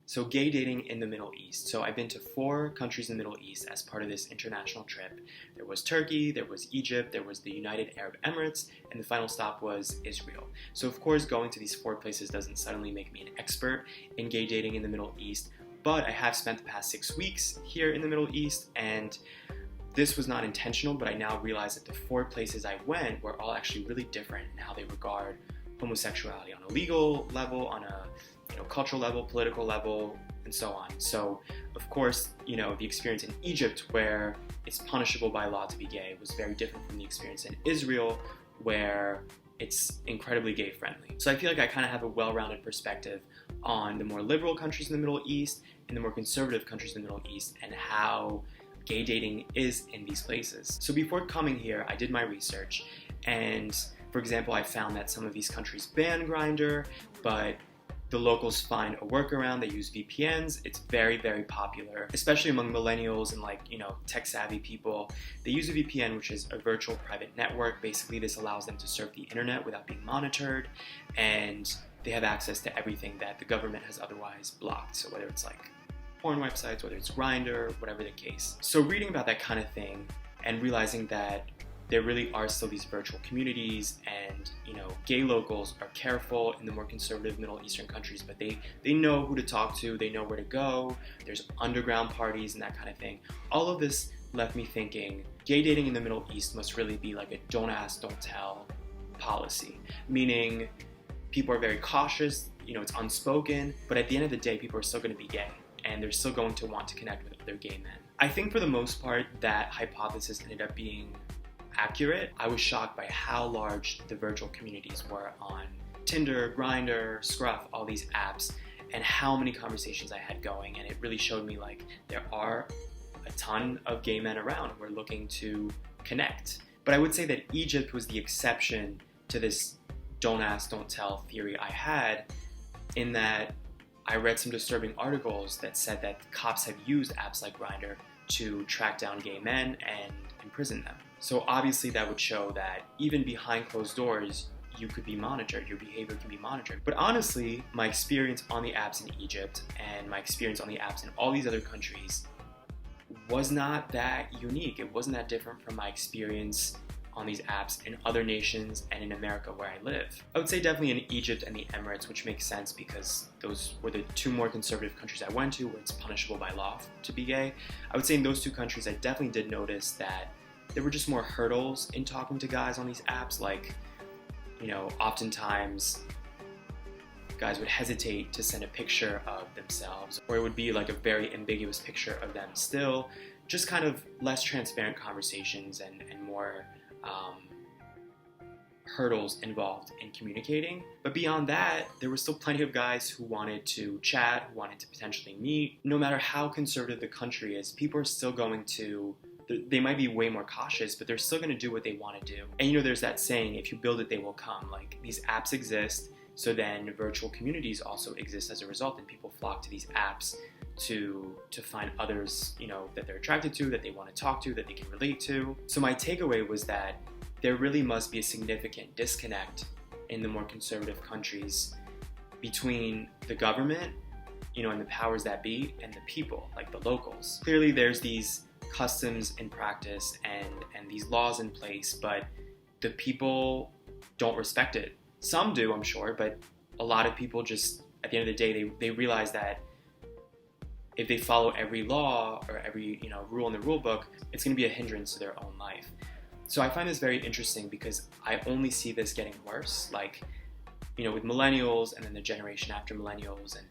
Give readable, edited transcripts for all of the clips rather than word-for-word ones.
So gay dating in the Middle East. So I've been to 4 countries in the Middle East as part of this international trip. There was Turkey, there was Egypt, there was the United Arab Emirates, and the final stop was Israel. So of course, going to these 4 places doesn't suddenly make me an expert in gay dating in the Middle East, but I have spent the past 6 weeks here in the Middle East, and this was not intentional, but I now realize that the 4 places I went were all actually really different in how they regard homosexuality on a legal level, on a cultural level, political level, and so on. So, of course, the experience in Egypt, where it's punishable by law to be gay, was very different from the experience in Israel, where it's incredibly gay friendly. So I feel like I kind of have a well-rounded perspective on the more liberal countries in the Middle East and the more conservative countries in the Middle East, and how gay dating is in these places. So before coming here, I did my research, and for example, I found that some of these countries ban Grindr, but the locals find a workaround. They use VPNs. It's very, very popular, especially among millennials and tech-savvy people. They use a VPN, which is a virtual private network. Basically, this allows them to surf the internet without being monitored, and they have access to everything that the government has otherwise blocked. So whether it's porn websites, whether it's Grindr, whatever the case. So reading about that kind of thing and realizing that there really are still these virtual communities, and gay locals are careful in the more conservative Middle Eastern countries, but they know who to talk to, they know where to go, there's underground parties and that kind of thing. All of this left me thinking gay dating in the Middle East must really be like a don't ask, don't tell policy, meaning people are very cautious, it's unspoken, but at the end of the day, people are still going to be gay, and they're still going to want to connect with other gay men. I think for the most part, that hypothesis ended up being accurate. I was shocked by how large the virtual communities were on Tinder, Grindr, Scruff, all these apps, and how many conversations I had going, and it really showed me there are a ton of gay men around who are looking to connect. But I would say that Egypt was the exception to this don't ask, don't tell theory I had, in that I read some disturbing articles that said that cops have used apps like Grindr to track down gay men and imprison them. So obviously that would show that even behind closed doors, you could be monitored, your behavior can be monitored. But honestly, my experience on the apps in Egypt and my experience on the apps in all these other countries was not that unique. It wasn't that different from my experience on these apps in other nations and in America where I live. I would say definitely in Egypt and the Emirates, which makes sense because those were the 2 more conservative countries I went to where it's punishable by law to be gay. I would say in those 2 countries, I definitely did notice that there were just more hurdles in talking to guys on these apps. Oftentimes guys would hesitate to send a picture of themselves, or it would be a very ambiguous picture of them still. Just kind of less transparent conversations and more hurdles involved in communicating. But beyond that, there were still plenty of guys who wanted to chat, who wanted to potentially meet. No matter how conservative the country is, people are still going to, they might be way more cautious, but they're still going to do what they want to do. And there's that saying, if you build it, they will come. These apps exist, so then virtual communities also exist as a result, and people flock to these apps to find others, that they're attracted to, that they want to talk to, that they can relate to. So my takeaway was that there really must be a significant disconnect in the more conservative countries between the government, and the powers that be, and the people, the locals. Clearly there's these customs in practice and these laws in place, but the people don't respect it. Some do, I'm sure, but a lot of people just, at the end of the day, they realize that if they follow every law or every rule in the rule book, it's going to be a hindrance to their own life. So I find this very interesting because I only see this getting worse. With millennials and then the generation after millennials, and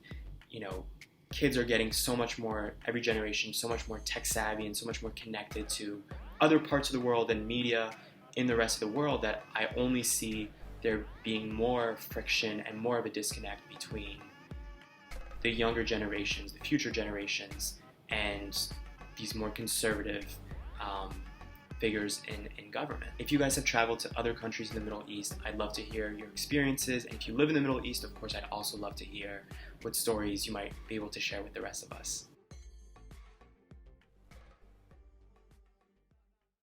kids are getting so much more, every generation, so much more tech savvy and so much more connected to other parts of the world and media in the rest of the world, that I only see there being more friction and more of a disconnect between the younger generations, the future generations, and these more conservative figures in government. If you guys have traveled to other countries in the Middle East, I'd love to hear your experiences. And if you live in the Middle East, of course, I'd also love to hear what stories you might be able to share with the rest of us.